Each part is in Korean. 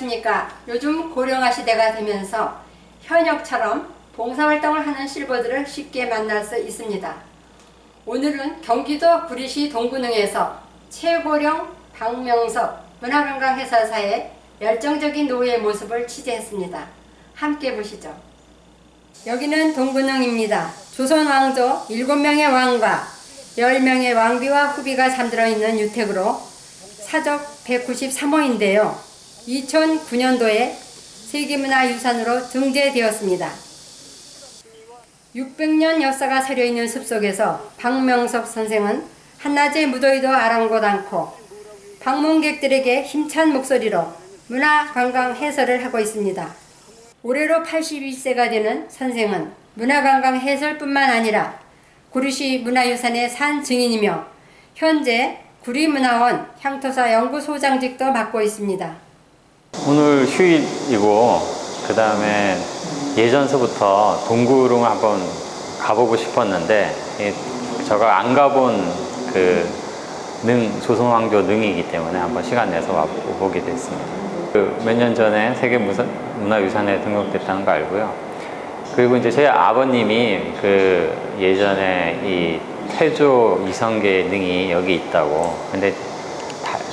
안녕하십니까. 요즘 고령화 시대가 되면서 현역처럼 봉사활동을 하는 실버들을 쉽게 만날 수 있습니다. 오늘은 경기도 구리시 동구릉에서 최고령 박명섭 문화관광해설사의 열정적인 노예의 모습을 취재했습니다. 함께 보시죠. 여기는 동구릉입니다. 조선 왕조 7명의 왕과 10명의 왕비와 후비가 잠들어 있는 유택으로 사적 193호인데요. 2009년도에 세계문화유산으로 등재되었습니다. 600년 역사가 서려있는 숲속에서 박명섭 선생은 한낮의 무더위도 아랑곳 않고 방문객들에게 힘찬 목소리로 문화관광 해설을 하고 있습니다. 올해로 81세가 되는 선생은 문화관광 해설뿐만 아니라 구리시 문화유산의 산 증인이며 현재 구리문화원 향토사 연구소장직도 맡고 있습니다. 오늘 휴일이고 그 다음에 예전서부터 동구릉을 한번 가보고 싶었는데 제가 안 가본 그 조선왕조 능이기 때문에 한번 시간 내서 와보게 됐습니다. 몇 년 전에 세계문화유산에 등록됐다는 거 알고요. 그리고 이제 제 아버님이 그 예전에 이 태조 이성계 능이 여기 있다고. 근데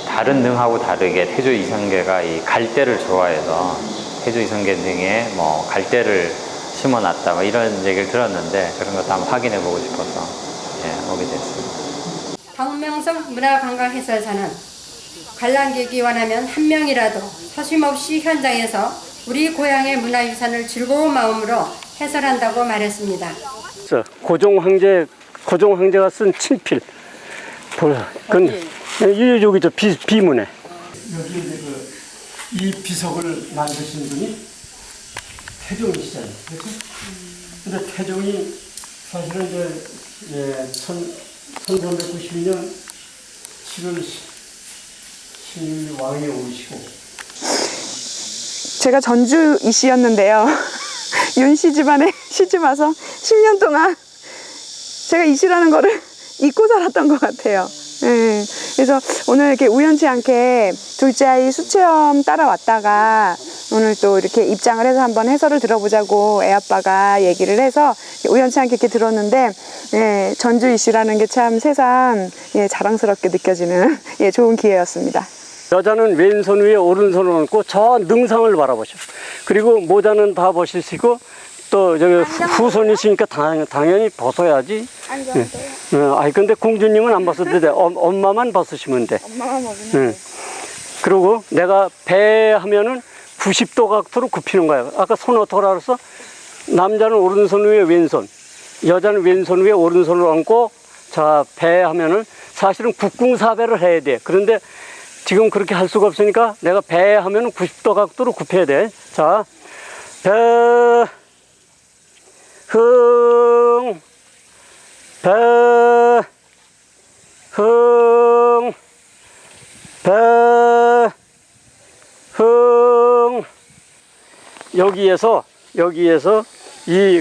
다른 능하고 다르게 태조 이성계가 이 갈대를 좋아해서 태조 이성계 능에 뭐 갈대를 심어놨다 뭐 이런 얘기를 들었는데 그런 것도 한번 확인해 보고 싶어서 오게 됐습니다. 박명섭 문화관광해설사는 관람객이 원하면 한 명이라도 서심없이 현장에서 우리 고향의 문화유산을 즐거운 마음으로 해설한다고 말했습니다. 고종 황제가 쓴 친필. 여기 저 비문에. 여기 이제 이 비석을 만드신 분이 태종이시잖아요. 그렇죠? 근데 태종이 사실은 이제 1392년 7월 16일 왕에 오르시고. 제가 전주 이씨였는데요. 윤씨 집안에 시집 와서 10년 동안 제가 이씨라는 거를 잊고 살았던 것 같아요. 네. 그래서 오늘 이렇게 우연치 않게 둘째 아이 수체험 따라왔다가 오늘 또 이렇게 입장을 해서 한번 해설을 들어보자고 애아빠가 얘기를 해서 우연치 않게 이렇게 들었는데 전주 이씨라는 게 참 새삼 자랑스럽게 느껴지는 좋은 기회였습니다. 여자는 왼손 위에 오른손을 얹고 저 능상을 바라보시오. 그리고 모자는 다 벗으시고 또 저기 후손이시니까 당연히 벗어야지. 아니 근데 공주님은 안 벗어도 돼. 엄마만 벗으시면 돼. 엄마만 벗으면 돼. 그리고 내가 배 하면은 90도 각도로 굽히는 거야. 아까 손 어떡하라 그랬어? 남자는 오른손 위에 왼손, 여자는 왼손 위에 오른손을 얹고 자 배 하면은 사실은 국궁사배를 해야 돼. 그런데 지금 그렇게 할 수가 없으니까 내가 배 하면 90도 각도로 굽혀야 돼. 자, 배, 흥, 배, 흥, 배, 흥. 여기에서 이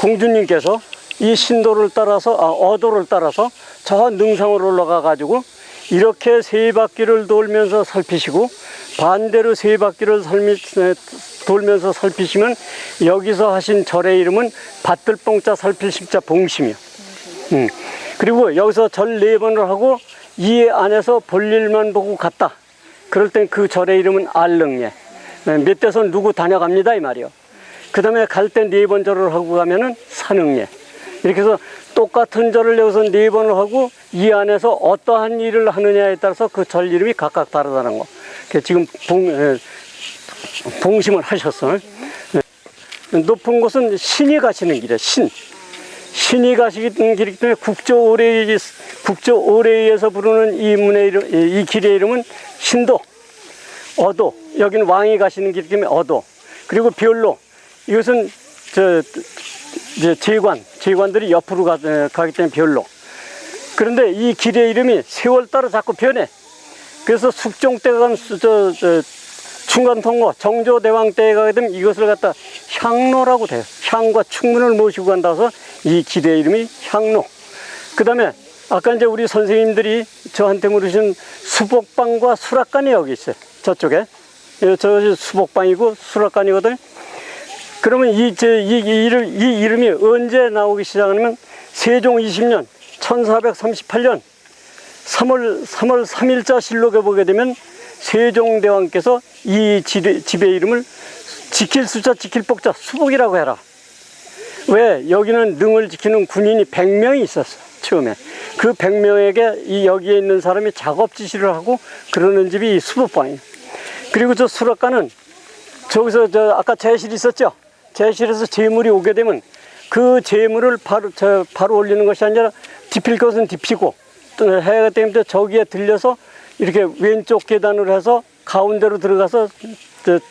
공주님께서 이 신도를 따라서, 어도를 따라서 저 능상으로 올라가 가지고 이렇게 세 바퀴를 돌면서 살피시고 반대로 세 바퀴를 돌면서 살피시면 여기서 하신 절의 이름은 밭들뽕자 살필십자 봉심이요. 그리고 여기서 절 4번을 하고 이 안에서 볼일만 보고 갔다. 그럴 땐 그 절의 이름은 알릉예. 몇 대선 누구 다녀갑니다 이 말이요. 그 다음에 갈 때 4번 절을 하고 가면은 산흥예. 이렇게 해서 똑같은 절을 여기서 4번을 하고 이 안에서 어떠한 일을 하느냐에 따라서 그 절 이름이 각각 다르다는 거. 지금 봉심을 하셨어. 높은 곳은 신이 가시는 길이야. 신이 가시는 길이기 때문에 국조오래에서 부르는 이 문의 이름, 이 길의 이름은 신도, 어도. 여기는 왕이 가시는 길이기 때문에 어도. 그리고 별로. 이것은 제관들이 옆으로 가기 때문에 별로. 그런데 이 길의 이름이 세월 따라 자꾸 변해. 그래서 숙종 때가 간 충간통고 정조대왕 때에 가게 되면 이것을 갖다 향로라고 돼요. 향과 충문을 모시고 간다서 이 길의 이름이 향로. 그 다음에 아까 이제 우리 선생님들이 저한테 물으신 수복방과 수락관이 여기 있어요. 저쪽에. 저 수복방이고 수락관이거든. 그러면 이 이름이 언제 나오기 시작하냐면 세종 20년 1438년 3월 3일자 실록에 보게 되면 세종대왕께서 이 집의 이름을 지킬 수자 지킬 복자 수복이라고 해라. 왜? 여기는 능을 지키는 군인이 100명이 있었어. 처음에 그 100명에게 여기에 있는 사람이 작업 지시를 하고 그러는 집이 이 수복방이에요. 그리고 저 수락관은 저기서 아까 제실 있었죠? 제실에서 재물이 오게 되면 그 재물을 바로 올리는 것이 아니라 뒤필 것은 뒤피고 또 해가 때문에 저기에 들려서 이렇게 왼쪽 계단으로 해서 가운데로 들어가서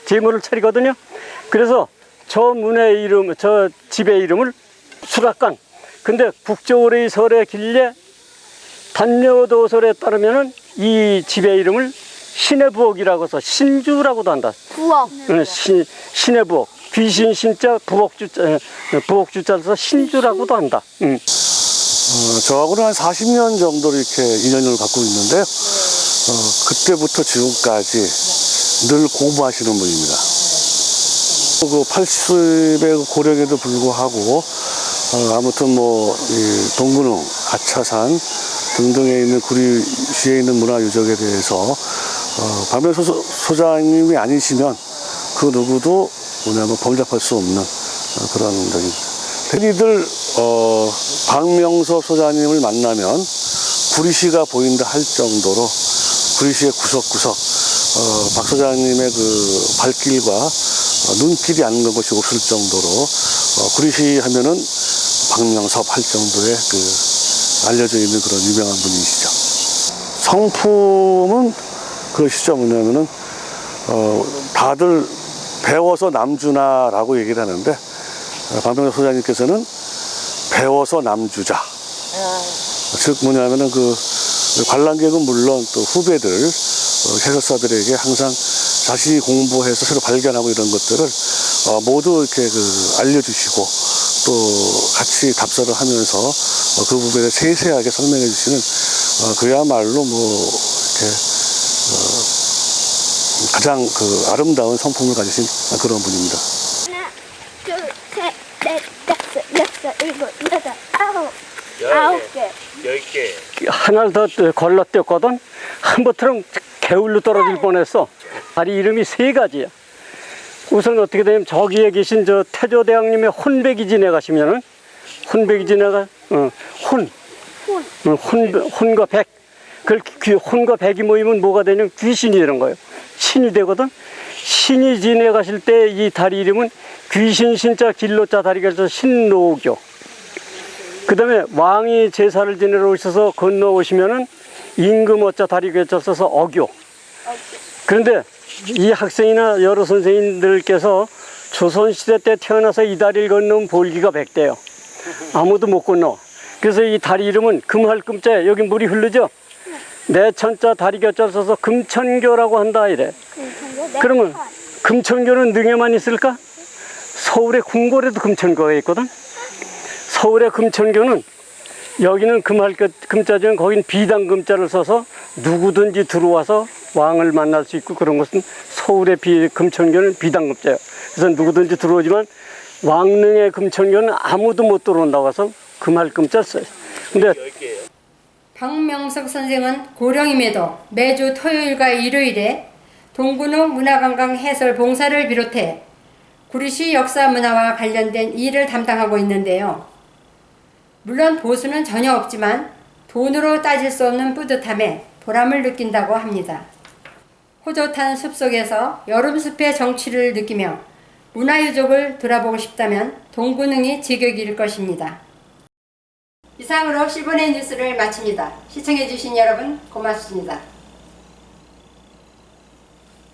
재물을 차리거든요. 그래서 저 문의 이름, 저 집의 이름을 수락관. 근데 국조의 설의 길래 단려도설에 따르면은 이 집의 이름을 신의 부엌이라고 해서 신주라고도 한다. 부엌. 신의 부엌. 귀신 신자 부엌주자를 서 신주라고도 한다. 저하고는 한 40년 정도 이렇게 인연을 갖고 있는데요. 그때부터 지금까지 늘 공부하시는 분입니다. 그 80의 고령에도 불구하고 아무튼 이 동근흥, 아차산 등등에 있는 구리시에 있는 문화유적에 대해서 박명석 소장님이 아니시면 그 누구도 뭐냐면 범접할 수 없는 그런 적입니다. 흔히들 박명석 소장님을 만나면 구리시가 보인다 할 정도로 구리시의 구석구석 박 소장님의 그 발길과 눈길이 안 간 것이 없을 정도로 구리시 하면은 박명섭 할 정도의 알려져 있는 그런 유명한 분이시죠. 성품은 그것이죠. 뭐냐면은 다들 배워서 남주나라고 얘기를 하는데 박명섭 소장님께서는 배워서 남주자. 즉 뭐냐면은 관람객은 물론 또 후배들 해설사들에게 항상 자신이 공부해서 새로 발견하고 이런 것들을 모두 이렇게 알려주시고 또 같이 답사를 하면서 그 부분에 세세하게 설명해 주시는 그야말로 이렇게 가장 아름다운 성품을 가지신 그런 분입니다. 하나, 둘, 셋, 넷, 다섯, 여섯, 일곱, 여덟, 아홉 개. 10개. 하나를 더 걸러뛰었거든. 한번처럼 개울로 떨어질 뻔했어. 다리 이름이 3가지야. 우선 어떻게 되냐면 저기에 계신 저 태조대왕님의 혼백이 지내가시면은 혼백이 지내가 혼과 백. 혼과 백이 모이면 뭐가 되냐면 귀신이 되는 거예요. 신이 되거든. 신이 지내가실 때 이 다리 이름은 귀신 신자 길로자 다리가 있어서 신로교. 그 다음에 왕이 제사를 지내러 오셔서 건너오시면은 임금어자 다리가 있어서 어교. 그런데 이 학생이나 여러 선생님들께서 조선시대 때 태어나서 이 다리를 건너면 볼기가 100대요. 아무도 못 건너. 그래서 이 다리 이름은 금할 금자에 여기 물이 흐르죠? 내천자 다리가 써서 금천교라고 한다 이래. 그러면 금천교는 능에만 있을까? 서울의 궁궐에도 금천교가 있거든. 서울의 금천교는 여기는 금할 금자지만 거긴 비단 금자를 써서 누구든지 들어와서 왕을 만날 수 있고 그런 것은 서울의 금천교는 비단 금자예요. 그래서 누구든지 들어오지만 왕릉의 금천교는 아무도 못 들어온다고 해서 금할 금자를 써요. 근데 박명석 선생은 고령임에도 매주 토요일과 일요일에 동근흥 문화관광 해설 봉사를 비롯해 구리시 역사 문화와 관련된 일을 담당하고 있는데요. 물론 보수는 전혀 없지만 돈으로 따질 수 없는 뿌듯함에 보람을 느낀다고 합니다. 호젓한 숲속에서 여름숲의 정취를 느끼며 문화유적을 돌아보고 싶다면 동근흥이 제격일 것입니다. 이상으로 10분의 뉴스를 마칩니다. 시청해주신 여러분 고맙습니다.